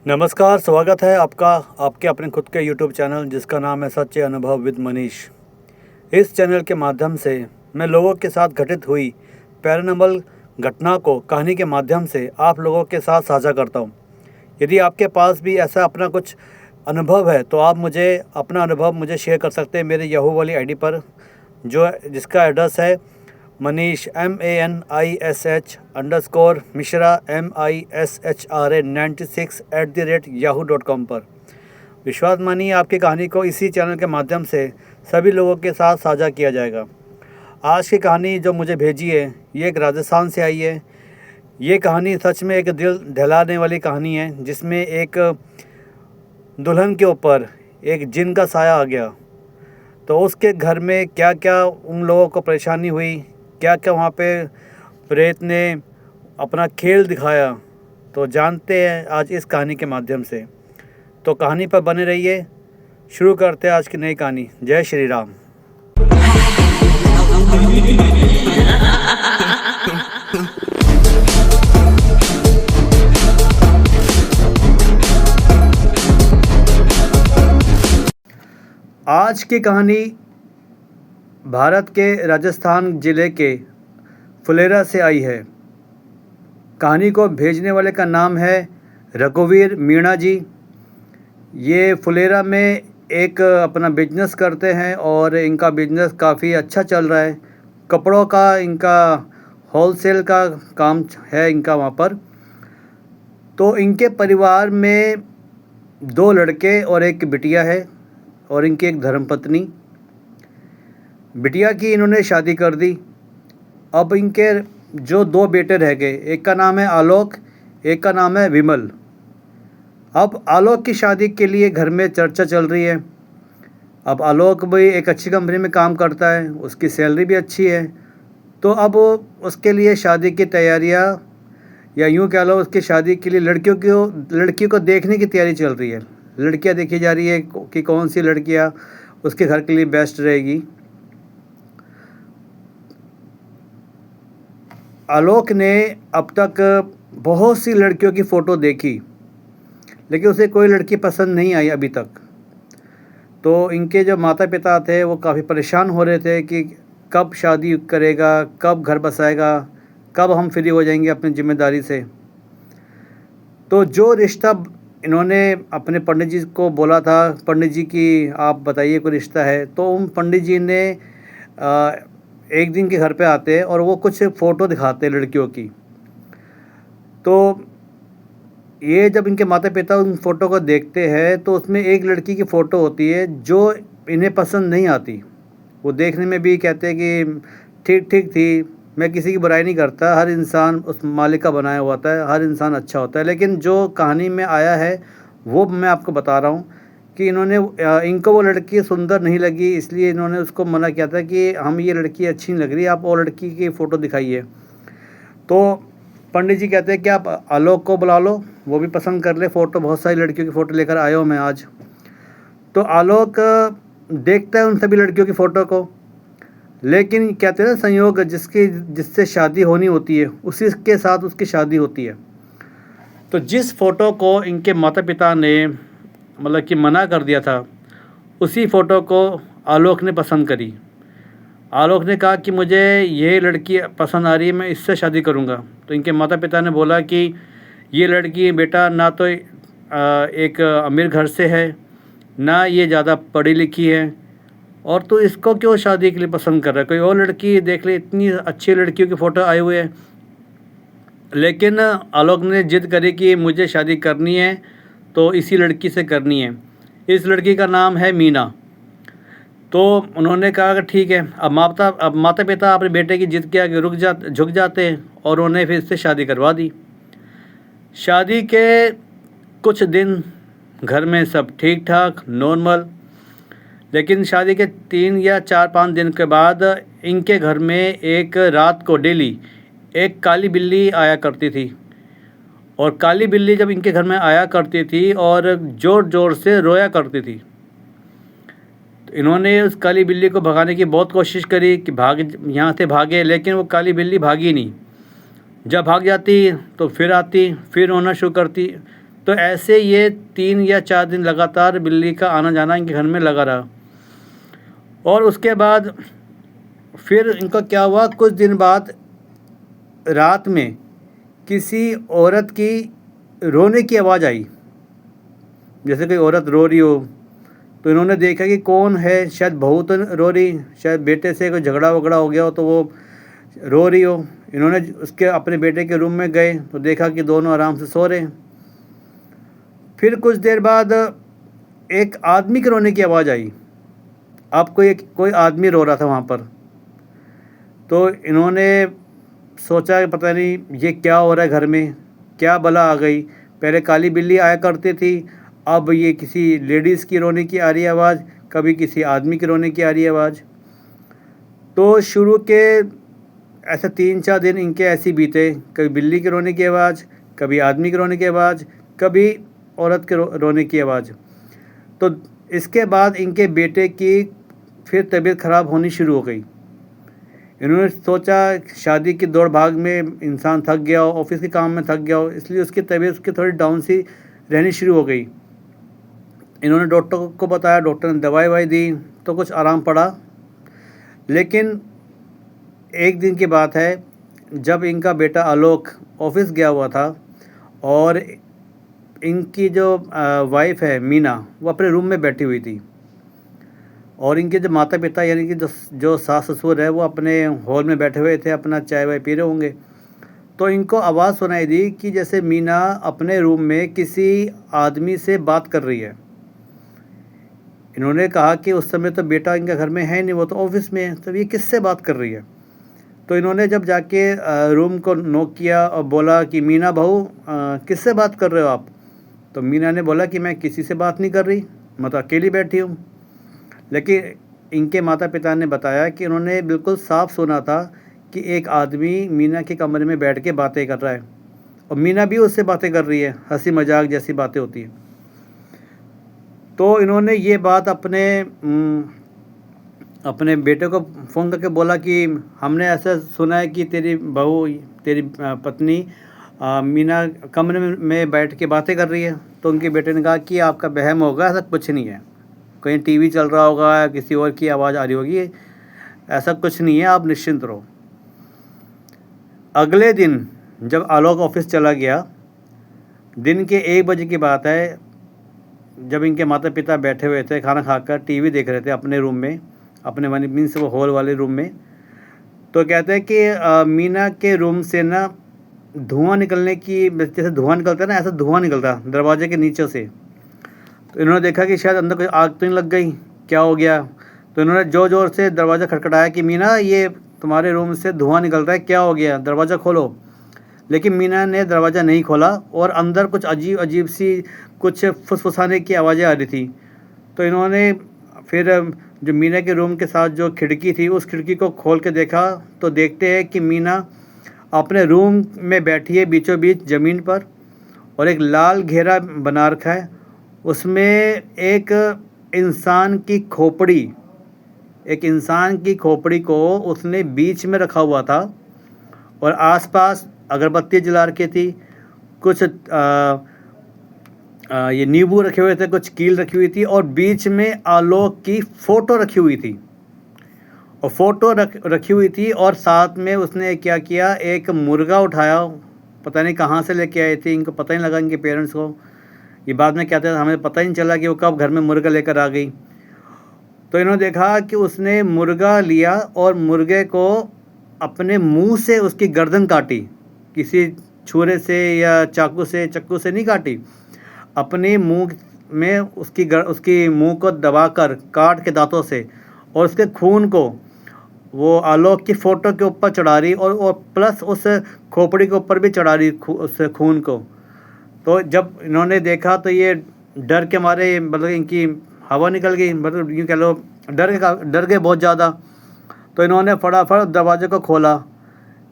नमस्कार, स्वागत है आपका आपके अपने खुद के यूट्यूब चैनल जिसका नाम है सच्चे अनुभव विद मनीष। इस चैनल के माध्यम से मैं लोगों के साथ घटित हुई पैरानॉर्मल घटना को कहानी के माध्यम से आप लोगों के साथ साझा करता हूं। यदि आपके पास भी ऐसा अपना कुछ अनुभव है तो आप मुझे अपना अनुभव मुझे शेयर कर सकते हैं मेरे याहू वाली आईडी पर, जिसका एड्रेस है मनीष MANISH_मिश्रा MISHRA 96@yahoo.com पर। विश्वास मानिए आपकी कहानी को इसी चैनल के माध्यम से सभी लोगों के साथ साझा किया जाएगा। आज की कहानी जो मुझे भेजी है ये एक राजस्थान से आई है। ये कहानी सच में एक दिल दहलाने वाली कहानी है, जिसमें एक दुल्हन के ऊपर एक जिन का साया आ गया। तो उसके घर में क्या क्या उन लोगों को परेशानी हुई, क्या क्या वहाँ पे प्रेत ने अपना खेल दिखाया, तो जानते हैं आज इस कहानी के माध्यम से। तो कहानी पर बने रहिए। शुरू करते हैं आज की नई कहानी। जय श्री राम। आज की कहानी भारत के राजस्थान ज़िले के फुलेरा से आई है। कहानी को भेजने वाले का नाम है रघुवीर मीणा जी। ये फुलेरा में एक अपना बिजनेस करते हैं और इनका बिजनेस काफ़ी अच्छा चल रहा है। कपड़ों का इनका होलसेल का काम है इनका वहाँ पर। तो इनके परिवार में 2 लड़के और एक बिटिया है और इनकी एक धर्मपत्नी। बिटिया की इन्होंने शादी कर दी। अब इनके जो 2 बेटे रह गए, एक का नाम है आलोक, एक का नाम है विमल। अब आलोक की शादी के लिए घर में चर्चा चल रही है। अब आलोक भी एक अच्छी कंपनी में काम करता है, उसकी सैलरी भी अच्छी है। तो अब उसके लिए शादी की तैयारियां, या यूँ कह लो उसकी शादी के लिए लड़की को देखने की तैयारी चल रही है। लड़कियां देखी जा रही है कि कौन सी लड़कियां उसके घर के लिए बेस्ट रहेगी। आलोक ने अब तक बहुत सी लड़कियों की फ़ोटो देखी, लेकिन उसे कोई लड़की पसंद नहीं आई अभी तक। तो इनके जो माता पिता थे वो काफ़ी परेशान हो रहे थे कि कब शादी करेगा, कब घर बसाएगा, कब हम फ्री हो जाएंगे अपनी जिम्मेदारी से। तो जो रिश्ता इन्होंने अपने पंडित जी को बोला था, पंडित जी की आप बताइए कोई रिश्ता है, तो उन पंडित जी ने एक दिन के घर पे आते हैं और वो कुछ फ़ोटो दिखाते हैं लड़कियों की। तो ये जब इनके माता पिता उन फ़ोटो को देखते हैं तो उसमें एक लड़की की फ़ोटो होती है जो इन्हें पसंद नहीं आती। वो देखने में भी कहते हैं कि ठीक ठीक थी, मैं किसी की बुराई नहीं करता, हर इंसान उस मालिक का बनाया हुआ होता है, हर इंसान अच्छा होता है। लेकिन जो कहानी में आया है वो मैं आपको बता रहा हूँ कि इनको वो लड़की सुंदर नहीं लगी, इसलिए इन्होंने उसको मना किया था कि हम ये लड़की अच्छी नहीं लग रही, आप और लड़की की फ़ोटो दिखाइए। तो पंडित जी कहते हैं कि आप आलोक को बुला लो, वो भी पसंद कर ले फ़ोटो। बहुत सारी लड़कियों की फ़ोटो लेकर आया हूँ मैं आज। तो आलोक देखता है उन सभी लड़कियों की फ़ोटो को, लेकिन कहते हैं ना संयोग जिससे शादी होनी होती है उसी के साथ उसकी शादी होती है। तो जिस फ़ोटो को इनके माता पिता ने मतलब कि मना कर दिया था, उसी फ़ोटो को आलोक ने पसंद करी। आलोक ने कहा कि मुझे ये लड़की पसंद आ रही है, मैं इससे शादी करूँगा। तो इनके माता पिता ने बोला कि ये लड़की बेटा ना तो एक अमीर घर से है, ना ये ज़्यादा पढ़ी लिखी है, और तो इसको क्यों शादी के लिए पसंद कर रहा है, कोई और लड़की देख ले, इतनी अच्छी लड़कियों की फ़ोटो आए हुए हैं। लेकिन आलोक ने जिद करी कि मुझे शादी करनी है तो इसी लड़की से करनी है। इस लड़की का नाम है मीना। तो उन्होंने कहा कि ठीक है। अब माता पिता अपने बेटे की जिद के आगे झुक जाते हैं और उन्हें फिर इससे शादी करवा दी। शादी के कुछ दिन घर में सब ठीक ठाक नॉर्मल, लेकिन शादी के 3 या 4-5 दिन के बाद इनके घर में एक रात को डेली एक काली बिल्ली आया करती थी। और काली बिल्ली जब इनके घर में आया करती थी और ज़ोर ज़ोर से रोया करती थी, तो इन्होंने उस काली बिल्ली को भगाने की बहुत कोशिश करी कि यहाँ से भागे, लेकिन वो काली बिल्ली भागी नहीं। जब भाग जाती तो फिर आती, फिर रोना शुरू करती। तो ऐसे ये 3 या 4 दिन लगातार बिल्ली का आना जाना इनके घर में लगा रहा। और उसके बाद फिर इनका क्या हुआ, कुछ दिन बाद रात में किसी औरत की रोने की आवाज़ आई, जैसे कोई औरत रो रही हो। तो इन्होंने देखा कि कौन है, शायद बहू तो रो रही, शायद बेटे से कोई झगड़ा वगड़ा हो गया हो तो वो रो रही हो। इन्होंने उसके अपने बेटे के रूम में गए तो देखा कि दोनों आराम से सो रहे हैं। फिर कुछ देर बाद एक आदमी के रोने की आवाज़ आई। अब कोई आदमी रो रहा था वहाँ पर। तो इन्होंने सोचा कि पता नहीं ये क्या हो रहा है, घर में क्या बला आ गई। पहले काली बिल्ली आया करती थी, अब ये किसी लेडीज़ की रोने की आ रही है आवाज़, कभी किसी आदमी की रोने की आ रही है आवाज़। तो शुरू के ऐसे 3-4 दिन इनके ऐसे बीते, कभी बिल्ली के रोने की आवाज़, कभी आदमी के रोने की आवाज़, कभी औरत के रोने की आवाज़। तो इसके बाद इनके बेटे की फिर तबीयत ख़राब होनी शुरू हो गई। इन्होंने सोचा शादी की दौड़ भाग में इंसान थक गया हो, ऑफिस के काम में थक गया हो, इसलिए उसकी तबीयत उसकी थोड़ी डाउन सी रहनी शुरू हो गई। इन्होंने डॉक्टर को बताया, डॉक्टर ने दवाई ववाई दी तो कुछ आराम पड़ा। लेकिन एक दिन की बात है, जब इनका बेटा आलोक ऑफिस गया हुआ था और इनकी जो वाइफ है मीना, वो अपने रूम में बैठी हुई थी और इनके जो माता पिता यानी कि जो सास ससुर है वो अपने हॉल में बैठे हुए थे, अपना चाय वाय पी रहे होंगे। तो इनको आवाज़ सुनाई दी कि जैसे मीना अपने रूम में किसी आदमी से बात कर रही है। इन्होंने कहा कि उस समय तो बेटा इनके घर में है नहीं, वो तो ऑफिस में है, तो ये किससे बात कर रही है। तो इन्होंने जब जाके रूम को नॉक किया और बोला कि मीना बहू किससे बात कर रहे हो आप। तो मीना ने बोला कि मैं किसी से बात नहीं कर रही, मैं तो अकेली बैठी हूँ। लेकिन इनके माता पिता ने बताया कि उन्होंने बिल्कुल साफ सुना था कि एक आदमी मीना के कमरे में बैठ के बातें कर रहा है और मीना भी उससे बातें कर रही है, हंसी मजाक जैसी बातें होती हैं। तो इन्होंने ये बात अपने बेटे को फ़ोन करके बोला कि हमने ऐसा सुना है कि तेरी बहू, तेरी पत्नी मीना कमरे में बैठ के बातें कर रही है। तो उनके बेटे ने कहा कि आपका वहम होगा, ऐसा कुछ नहीं है, कहीं टीवी चल रहा होगा या किसी और की आवाज़ आ रही होगी, ऐसा कुछ नहीं है, आप निश्चिंत रहो। अगले दिन जब आलोक ऑफिस चला गया, दिन के 1 बजे की बात है, जब इनके माता पिता बैठे हुए थे खाना खाकर टीवी देख रहे थे अपने रूम में, अपने मीन्स वो हॉल वाले रूम में। तो कहते हैं कि मीना के रूम से ना धुआं निकलने की, जैसे धुआं निकलता है ना, ऐसा धुआं निकलता दरवाजे के नीचे से। तो इन्होंने देखा कि शायद अंदर कोई आग तो नहीं लग गई, क्या हो गया। तो इन्होंने ज़ोर ज़ोर से दरवाज़ा खटखटाया कि मीना ये तुम्हारे रूम से धुआं निकल रहा है, क्या हो गया, दरवाज़ा खोलो। लेकिन मीना ने दरवाज़ा नहीं खोला और अंदर कुछ अजीब अजीब सी कुछ फुसफुसाने की आवाज़ें आ रही थी। तो इन्होंने फिर जो मीना के रूम के साथ जो खिड़की थी, उस खिड़की को खोल के देखा तो देखते हैं कि मीना अपने रूम में बैठी है बीचों बीच ज़मीन पर और एक लाल घेरा बना रखा है, उसमें एक इंसान की खोपड़ी को उसने बीच में रखा हुआ था और आसपास अगरबत्ती जला रखी थी, कुछ ये नींबू रखे हुए थे, कुछ कील रखी हुई थी और बीच में आलोक की फ़ोटो रखी हुई थी और फ़ोटो रखी हुई थी। और साथ में उसने क्या किया, एक मुर्गा उठाया, पता नहीं कहाँ से लेके आए थे, इनको पता नहीं लगा इनके पेरेंट्स को। ये बाद में कहते हैं हमें पता ही नहीं चला कि वो कब घर में मुर्गा लेकर आ गई। तो इन्होंने देखा कि उसने मुर्गा लिया और मुर्गे को अपने मुंह से उसकी गर्दन काटी, किसी छुरे से या चक्कू से नहीं काटी, अपने मुंह में उसकी मुंह को दबाकर काट के दांतों से और उसके खून को वो आलोक की फ़ोटो के ऊपर चढ़ा रही और प्लस उस खोपड़ी के ऊपर भी चढ़ा रही उस खून को। तो जब इन्होंने देखा तो ये डर के मारे, मतलब इनकी हवा निकल गई, मतलब यूँ कह लो डर गए बहुत ज़्यादा। तो इन्होंने फटाफट दरवाजे को खोला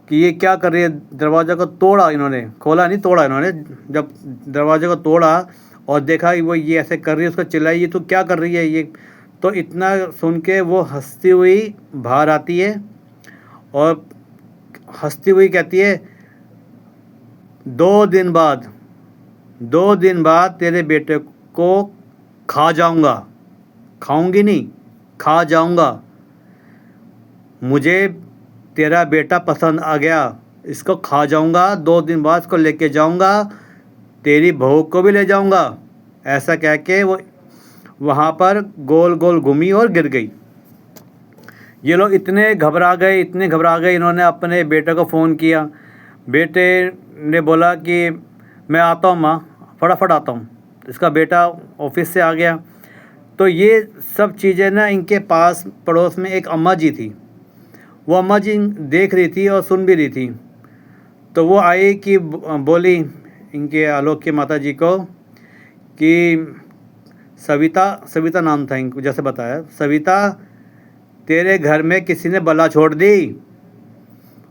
कि ये क्या कर रही है, दरवाज़ा को तोड़ा इन्होंने, खोला नहीं तोड़ा इन्होंने। जब दरवाजे को तोड़ा और देखा कि वो ये ऐसे कर रही है, उसको चिल्लाई ये तो क्या कर रही है ये। तो इतना सुन के वो हंसती हुई बाहर आती है और हंसती हुई कहती है 2 दिन बाद 2 दिन बाद तेरे बेटे को खा जाऊंगा, खाऊंगी नहीं, खा जाऊंगा। मुझे तेरा बेटा पसंद आ गया, इसको खा जाऊंगा, 2 दिन बाद इसको लेके जाऊंगा, तेरी बहू को भी ले जाऊंगा। ऐसा कह के वो वहाँ पर गोल गोल घूमी और गिर गई। ये लोग इतने घबरा गए, इन्होंने अपने बेटे को फ़ोन किया। बेटे ने बोला कि मैं आता हूँ माँ, फटाफट आता हूँ। इसका बेटा ऑफिस से आ गया। तो ये सब चीज़ें ना इनके पास पड़ोस में एक अम्मा जी थी, वो अम्मा जी देख रही थी और सुन भी रही थी। तो वो आई कि बोली इनके आलोक की माता जी को कि सविता नाम था इनको, जैसे बताया, सविता तेरे घर में किसी ने बला छोड़ दी,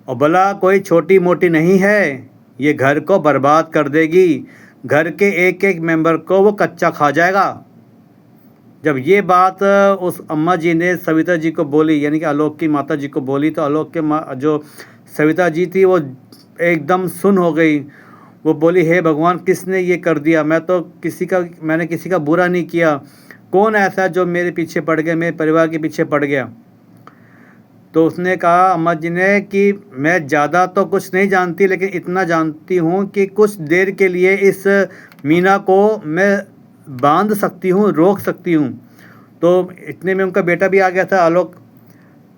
और बला कोई छोटी मोटी नहीं है, ये घर को बर्बाद कर देगी, घर के एक एक मेंबर को वो कच्चा खा जाएगा। जब ये बात उस अम्मा जी ने सविता जी को बोली, यानी कि आलोक की माता जी को बोली, तो आलोक के जो सविता जी थी वो एकदम सुन हो गई। वो बोली, हे भगवान, किसने ये कर दिया? मैंने किसी का बुरा नहीं किया, कौन ऐसा जो मेरे पीछे पड़ गया, मेरे परिवार के पीछे पड़ गया? तो उसने कहा अम्मा जी ने कि मैं ज़्यादा तो कुछ नहीं जानती, लेकिन इतना जानती हूँ कि कुछ देर के लिए इस मीना को मैं बांध सकती हूँ, रोक सकती हूँ। तो इतने में उनका बेटा भी आ गया था, आलोक।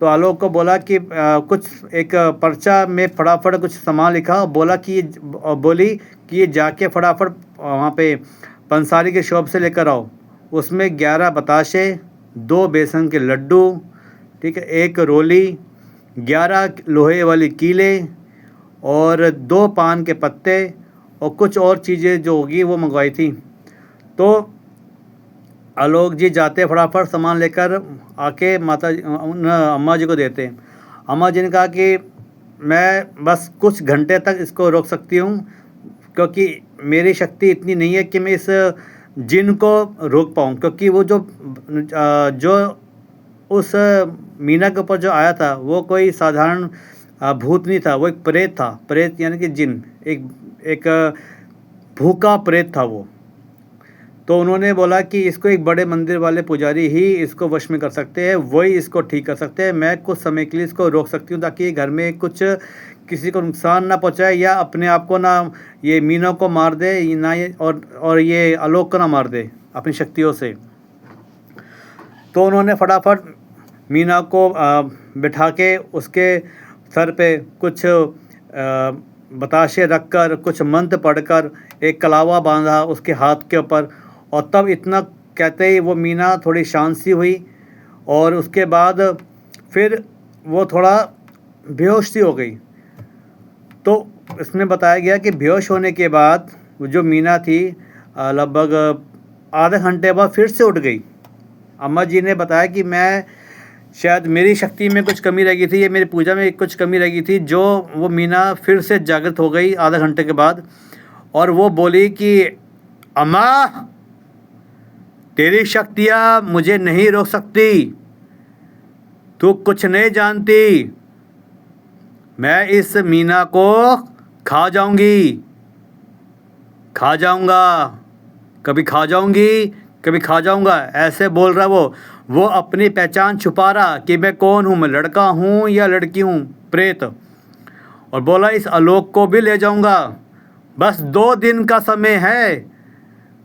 तो आलोक को बोला कि कुछ एक पर्चा में फटाफट कुछ सामान लिखा, और बोली कि ये जाके फटाफट वहाँ पे पंसारी के शॉप से लेकर आओ। उसमें 11 बताशे, 2 बेसन के लड्डू, ठीक है, 1 रोली, 11 लोहे वाली कीले और 2 पान के पत्ते और कुछ और चीज़ें जो होगी वो मंगवाई थी। तो आलोक जी जाते फटाफट सामान लेकर आके अम्मा जी को देते। अम्मा जी ने कहा कि मैं बस कुछ घंटे तक इसको रोक सकती हूँ, क्योंकि मेरी शक्ति इतनी नहीं है कि मैं इस जिन को रोक पाऊँ, क्योंकि वो जो उस मीना के ऊपर जो आया था वो कोई साधारण भूत नहीं था, वो एक प्रेत था। प्रेत यानी कि जिन, एक भूखा प्रेत था वो। तो उन्होंने बोला कि इसको एक बड़े मंदिर वाले पुजारी ही इसको वश में कर सकते हैं, वही इसको ठीक कर सकते हैं। मैं कुछ समय के लिए इसको रोक सकती हूँ ताकि घर में कुछ किसी को नुकसान ना पहुँचाए, या अपने आप को ना ये मीना को मार दे, ना ये और ये आलोक को ना मार दे अपनी शक्तियों से। तो उन्होंने फटाफट मीना को बिठा के उसके सर पे कुछ बताशे रखकर, कुछ मंत्र पढ़कर एक कलावा बांधा उसके हाथ के ऊपर, और तब इतना कहते ही वो मीना थोड़ी शांत सी हुई। और उसके बाद फिर वो थोड़ा बेहोश सी हो गई। तो इसमें बताया गया कि बेहोश होने के बाद जो मीना थी लगभग आधे घंटे बाद फिर से उठ गई। अम्मा जी ने बताया कि मैं शायद मेरी शक्ति में कुछ कमी रह गई थी, या मेरी पूजा में कुछ कमी रह गई थी, जो वो मीना फिर से जागृत हो गई आधे घंटे के बाद। और वो बोली कि अम्मा, तेरी शक्तियाँ मुझे नहीं रोक सकती, तू कुछ नहीं जानती, मैं इस मीना को खा जाऊंगी, खा जाऊंगा, कभी खा जाऊंगी, कभी खा जाऊंगा, ऐसे बोल रहा वो अपनी पहचान छुपा रहा कि मैं कौन हूँ, मैं लड़का हूँ या लड़की हूँ, प्रेत। और बोला इस आलोक को भी ले जाऊंगा, बस 2 दिन का समय है,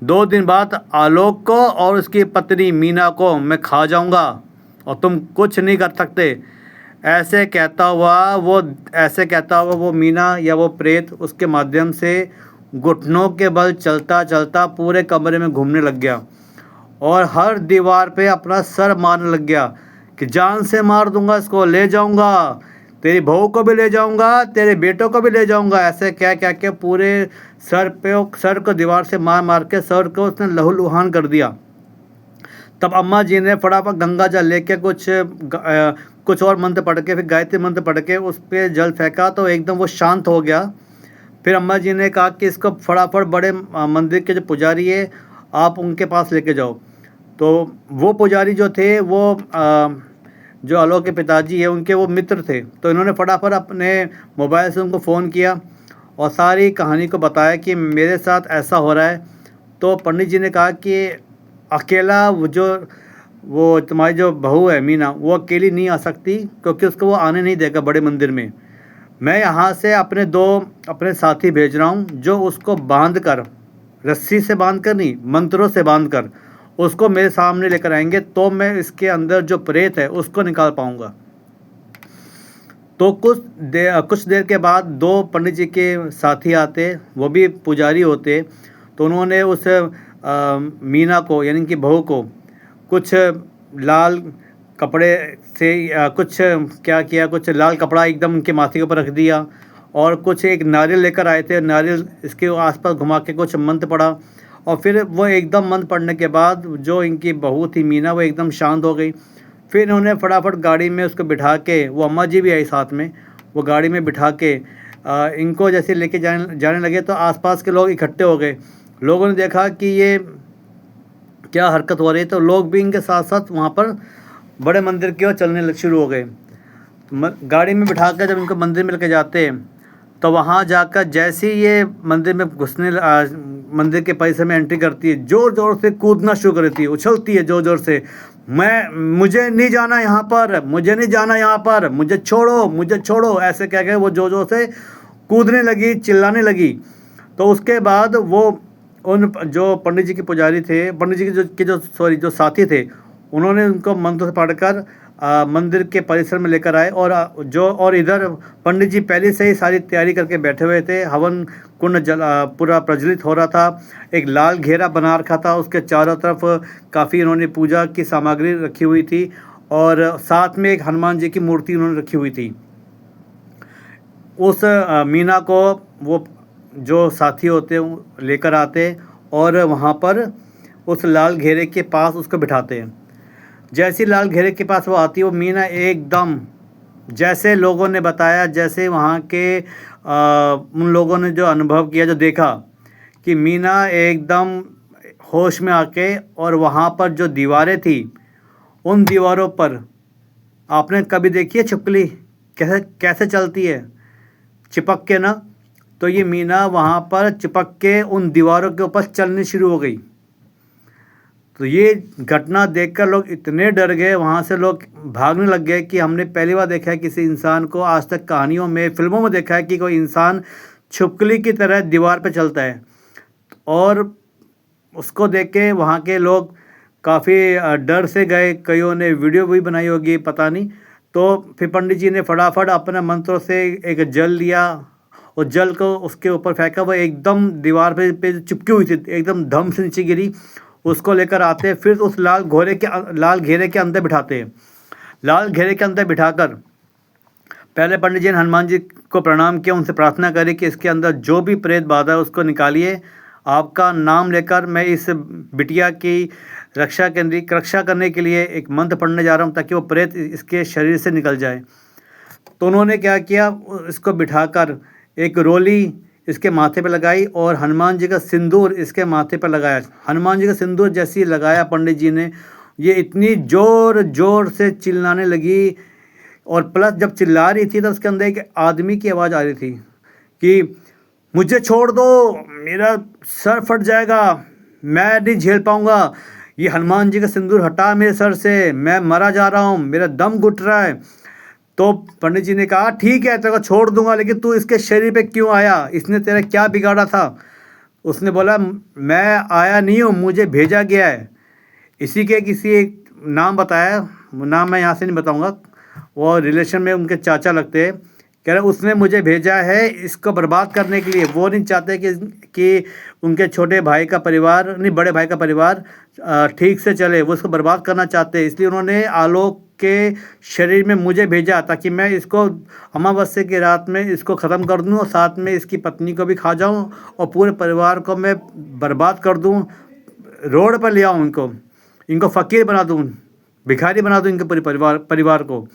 2 दिन बाद आलोक को और उसकी पत्नी मीना को मैं खा जाऊंगा, और तुम कुछ नहीं कर सकते। ऐसे कहता हुआ वो मीना या वो प्रेत उसके माध्यम से घुटनों के बल चलता चलता पूरे कमरे में घूमने लग गया, और हर दीवार पे अपना सर मारने लग गया कि जान से मार दूंगा, इसको ले जाऊंगा, तेरी बहू को भी ले जाऊंगा, तेरे बेटों को भी ले जाऊंगा। ऐसे क्या के पूरे सर को दीवार से मार के सर को उसने लहूलुहान कर दिया। तब अम्मा जी ने फटाफट गंगा जल लेके कुछ और मंत्र पढ़ के, फिर गायत्री मंत्र पढ़ के उस पर जल फेंका, तो एकदम वो शांत हो गया। फिर अम्मा जी ने कहा कि इसको फटाफट बड़े मंदिर के जो पुजारी है आप उनके पास लेके जाओ। तो वो पुजारी जो थे वो जो आलोक के पिताजी है उनके वो मित्र थे। तो इन्होंने फटाफट अपने मोबाइल से उनको फ़ोन किया और सारी कहानी को बताया कि मेरे साथ ऐसा हो रहा है। तो पंडित जी ने कहा कि अकेला वो तुम्हारी जो बहू है मीना, वो अकेली नहीं आ सकती, क्योंकि उसको वो आने नहीं देगा बड़े मंदिर में। मैं यहाँ से अपने साथी भेज रहा हूँ, जो उसको बांध कर, रस्सी से बांध कर नहीं, मंत्रों से बांध कर उसको मेरे सामने लेकर आएंगे, तो मैं इसके अंदर जो प्रेत है उसको निकाल पाऊँगा। तो कुछ देर के बाद 2 पंडित जी के साथी आते, वो भी पुजारी होते। तो उन्होंने उस मीना को, यानी कि बहू को, कुछ लाल कपड़े से कुछ क्या किया, कुछ लाल कपड़ा एकदम उनके माथे के ऊपर रख दिया, और कुछ एक नारियल लेकर आए थे, नारियल इसके आसपास घुमा के कुछ मंत्र पढ़ा। और फिर वो एकदम मंत्र पढ़ने के बाद जो इनकी बहू थी मीना, वो एकदम शांत हो गई। फिर इन्होंने फटाफट गाड़ी में उसको बिठा के, वो अम्मा जी भी आई साथ में, वो गाड़ी में बिठा के इनको जैसे लेके जाने लगे, तो आसपास के लोग इकट्ठे हो गए। लोगों ने देखा कि ये क्या हरकत हो रही है, तो लोग भी इनके साथ साथ वहाँ पर बड़े मंदिर की ओर चलने शुरू हो गए। गाड़ी में बिठा कर जब इनको मंदिर में लेके जाते, तो वहाँ जाकर जैसे ही ये मंदिर में मंदिर के परिसर में एंट्री करती है, ज़ोर ज़ोर से कूदना शुरू करती है, उछलती है ज़ोर ज़ोर से, मुझे नहीं जाना यहाँ पर, मुझे नहीं जाना यहाँ पर, मुझे छोड़ो, मुझे छोड़ो, ऐसे कह के वो ज़ोर ज़ोर से कूदने लगी, चिल्लाने लगी। तो उसके बाद वो उन जो पंडित जी के पुजारी थे, पंडित जी के जो साथी थे, उन्होंने उनको मंत्र से पढ़कर मंदिर के परिसर में लेकर आए। और इधर पंडित जी पहले से ही सारी तैयारी करके बैठे हुए थे। हवन कुंड पूरा प्रज्वलित हो रहा था। एक लाल घेरा बना रखा था, उसके चारों तरफ काफ़ी इन्होंने पूजा की सामग्री रखी हुई थी, और साथ में एक हनुमान जी की मूर्ति उन्होंने रखी हुई थी। उस मीना को वो जो साथी होते हैं लेकर आते, और वहाँ पर उस लाल घेरे के पास उसको बिठाते हैं। जैसे लाल घेरे के पास वो आती है, वो मीना एकदम, जैसे लोगों ने बताया, जैसे वहाँ के उन लोगों ने जो अनुभव किया, जो देखा, कि मीना एकदम होश में आके, और वहाँ पर जो दीवारें थी, उन दीवारों पर आपने कभी देखी है छिपकली कैसे चलती है, चिपक के ना? तो ये मीना वहाँ पर चिपक के उन दीवारों के ऊपर चलनी शुरू हो गई। तो ये घटना देखकर लोग इतने डर गए, वहाँ से लोग भागने लग गए कि हमने पहली बार देखा है किसी इंसान को, आज तक कहानियों में, फिल्मों में देखा है कि कोई इंसान छिपकली की तरह दीवार पर चलता है। और उसको देख के वहाँ के लोग काफ़ी डर से गए, कईयों ने वीडियो भी बनाई होगी, पता नहीं। तो फिर पंडित जी ने फटाफट अपने मंत्रों से एक जल लिया, और जल को उसके ऊपर फेंका, वो एकदम दीवार पे चिपकी हुई थी, एकदम धम से नीचे गिरी। उसको लेकर आते, फिर उस लाल घेरे के अंदर बिठाते हैं। लाल घेरे के अंदर बिठाकर पहले पंडित जी ने हनुमान जी को प्रणाम किया, उनसे प्रार्थना करी कि इसके अंदर जो भी प्रेत बाधा है उसको निकालिए, आपका नाम लेकर मैं इस बिटिया की रक्षा करने के लिए एक मंत्र पढ़ने जा रहा हूँ, ताकि वो प्रेत इसके शरीर से निकल जाए। तो उन्होंने क्या किया, इसको बिठाकर एक रोली इसके माथे पे लगाई, और हनुमान जी का सिंदूर इसके माथे पर लगाया। हनुमान जी का सिंदूर जैसे ही लगाया पंडित जी ने, ये इतनी ज़ोर से चिल्लाने लगी, और प्लस जब चिल्ला रही थी तो उसके अंदर एक आदमी की आवाज़ आ रही थी कि मुझे छोड़ दो, मेरा सर फट जाएगा, मैं नहीं झेल पाऊँगा, ये हनुमान जी का सिंदूर हटा मेरे सर से, मैं मरा जा रहा हूँ, मेरा दम घुट रहा है। तो पंडित जी ने कहा ठीक है, तेरे को छोड़ दूंगा, लेकिन तू इसके शरीर पे क्यों आया, इसने तेरा क्या बिगाड़ा था? उसने बोला मैं आया नहीं हूँ, मुझे भेजा गया है। इसी के किसी एक नाम बताया, नाम मैं यहाँ से नहीं बताऊँगा, वो रिलेशन में उनके चाचा लगते हैं। कह रहे उसने मुझे भेजा है इसको बर्बाद करने के लिए। वो नहीं चाहते कि उनके छोटे भाई का परिवार, नहीं बड़े भाई का परिवार ठीक से चले, वो इसको बर्बाद करना चाहते हैं। इसलिए उन्होंने आलोक के शरीर में मुझे भेजा, ताकि मैं इसको अमावस्या की रात में इसको ख़त्म कर दूं, और साथ में इसकी पत्नी को भी खा जाऊं, और पूरे परिवार को मैं बर्बाद कर दूं, रोड पर ले आऊं, इनको फ़कीर बना दूं, भिखारी बना दूं इनके पूरे परिवार को।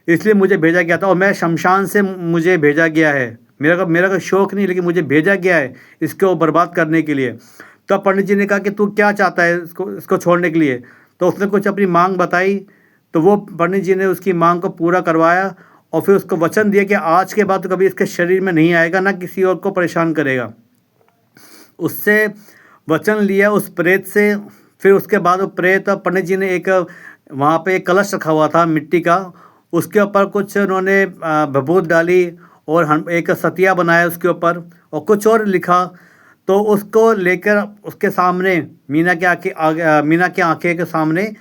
इसलिए मुझे भेजा गया था, और मैं शमशान से मुझे भेजा गया है। मेरा कोई शौक़ नहीं, लेकिन मुझे भेजा गया है इसको बर्बाद करने के लिए। तब पंडित जी ने कहा कि तू क्या चाहता है इसको छोड़ने के लिए? तो उसने कुछ अपनी मांग बताई, तो वो पंडित जी ने उसकी मांग को पूरा करवाया, और फिर उसको वचन दिया कि आज के बाद तो कभी इसके शरीर में नहीं आएगा, ना किसी और को परेशान करेगा। उससे वचन लिया उस प्रेत से। फिर उसके बाद वो प्रेत, पंडित जी ने एक वहाँ पे एक कलश रखा हुआ था मिट्टी का, उसके ऊपर कुछ उन्होंने भभूत डाली और हम एक सतिया बनाया उसके ऊपर और कुछ और लिखा। तो उसको लेकर उसके सामने मीना की आंखें के सामने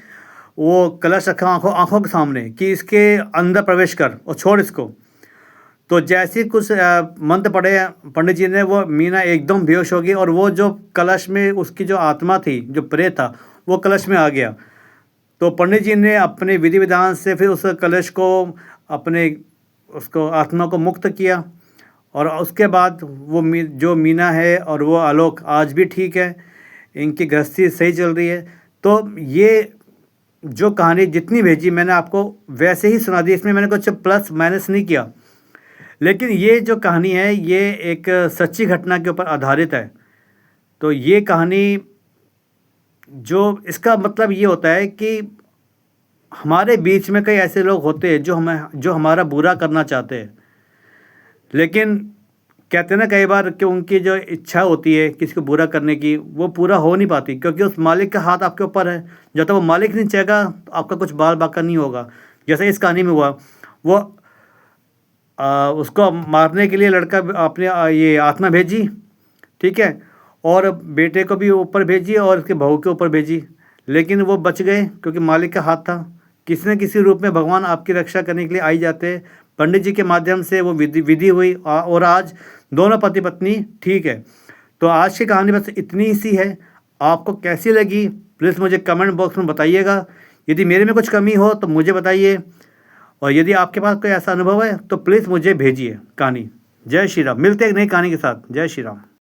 वो कलश रखा, आंखों के सामने, कि इसके अंदर प्रवेश कर और छोड़ इसको। तो जैसे ही कुछ मंत्र पढ़े पंडित जी ने, वो मीना एकदम बेहोश हो गई और वो जो कलश में उसकी जो आत्मा थी, जो प्रेत था, वो कलश में आ गया। तो पंडित जी ने अपने विधि विधान से फिर उस कलश को उसको आत्मा को मुक्त किया और उसके बाद वो जो मीना है और वो आलोक आज भी ठीक है, इनकी गृहस्थी सही चल रही है। तो ये जो कहानी जितनी भेजी मैंने आपको वैसे ही सुना दी, इसमें मैंने कुछ प्लस माइनस नहीं किया। लेकिन ये जो कहानी है ये एक सच्ची घटना के ऊपर आधारित है। तो ये कहानी, जो इसका मतलब ये होता है कि हमारे बीच में कई ऐसे लोग होते हैं जो हमारा बुरा करना चाहते हैं, लेकिन कहते हैं ना कई बार कि उनकी जो इच्छा होती है किसी को बुरा करने की, वो पूरा हो नहीं पाती, क्योंकि उस मालिक का हाथ आपके ऊपर है। जब तक वो मालिक नहीं चाहेगा तो आपका कुछ बाल बाका नहीं होगा। जैसे इस कहानी में हुआ, वो उसको मारने के लिए लड़का अपने ये आत्मा भेजी, ठीक है, और बेटे को भी ऊपर भेजी और उसके बहू के ऊपर भेजी, लेकिन वो बच गए क्योंकि मालिक का हाथ था। किसी न किसी रूप में भगवान आपकी रक्षा करने के लिए आई जाते हैं। पंडित जी के माध्यम से वो विधि हुई और आज दोनों पति पत्नी ठीक है। तो आज की कहानी बस इतनी ही सी है। आपको कैसी लगी प्लीज़ मुझे कमेंट बॉक्स में बताइएगा। यदि मेरे में कुछ कमी हो तो मुझे बताइए, और यदि आपके पास कोई ऐसा अनुभव है तो प्लीज़ मुझे भेजिए कहानी। जय श्री राम। मिलते हैं एक नई कहानी के साथ। जय श्री राम।